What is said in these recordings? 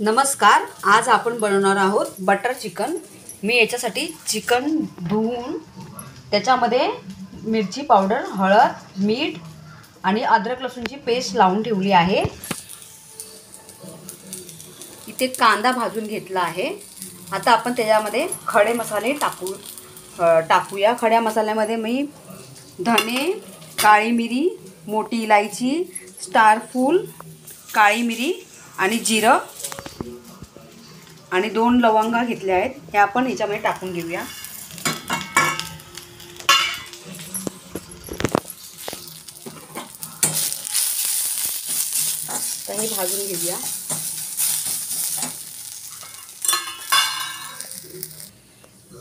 नमस्कार, आज आपण बनवणार आहोत बटर चिकन। मी याच्यासाठी चिकन धुवून त्याच्यामध्ये मिरची पावडर, हळद, मीठ आणि अद्रक लसूणची पेस्ट लावून ठेवली आहे। इथे कांदा भाजून घेतला आहे। आता आपण त्याच्यामध्ये खडे मसाले टाकूया। खड्या मसाल्यामध्ये मी धने, काळी मिरी, मोठी इलायची, स्टार फूल, काळी मिरी आणि जिरं आणि 2 लवंगा घेतल्या आहेत। हे आपण याच्यामध्ये टाकून घेऊया। तर हे भाजून घेऊया।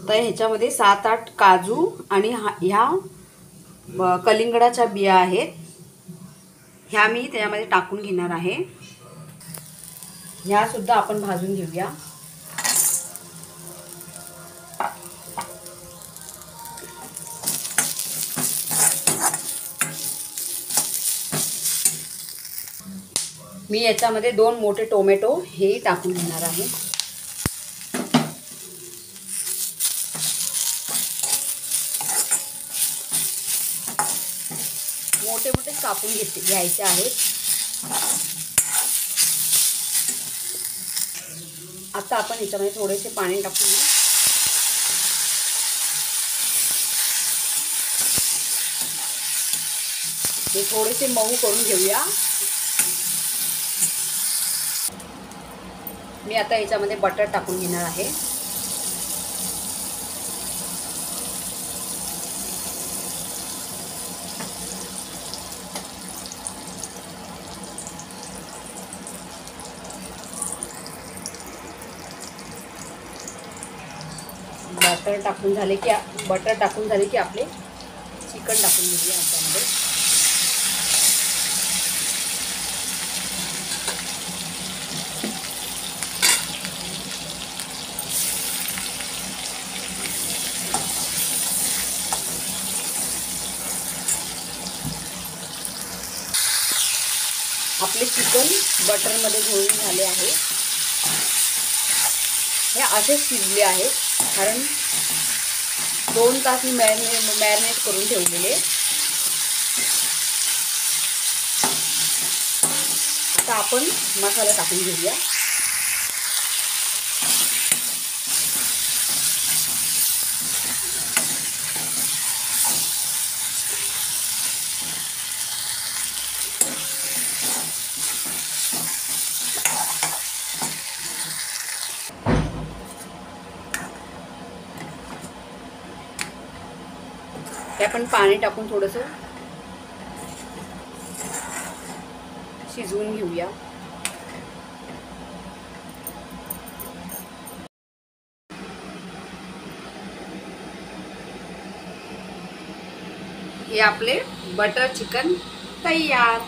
तर ह्याच्यामध्ये 7-8 काजू आणि ह्या कलिंगडाच्या बिया आहेत, ह्या मी त्यामध्ये टाकून घेणार आहे। ह्या सुद्धा आपण भाजून घेऊया। मी याच्यामध्ये 2 मोठे टोमॅटो हे टाकून घेणार आहे। मोठे मोठे कापून घ्यायचे आहेत। आता आपण याच्यामध्ये थोडेसे पाणी टाकूया। हे थोडेसे मऊ करून घेऊया। मी आता याच्यामध्ये बटर टाकून घेणार आहे। बटर टाकून झाले की आपले चिकन टाकून घेऊया याच्यामध्ये। आपले चिकन बटरमध्ये घोळून झाले आहे। हे असेच शिजले आहेत, कारण 2 तास मी मॅरिनेट करून ठेवलेले। आता आपण मसाला टाकून घेऊया। हे आपण पाणी टाकून थोडंसं शिजवून घेऊया। हे आपले बटर चिकन तयार।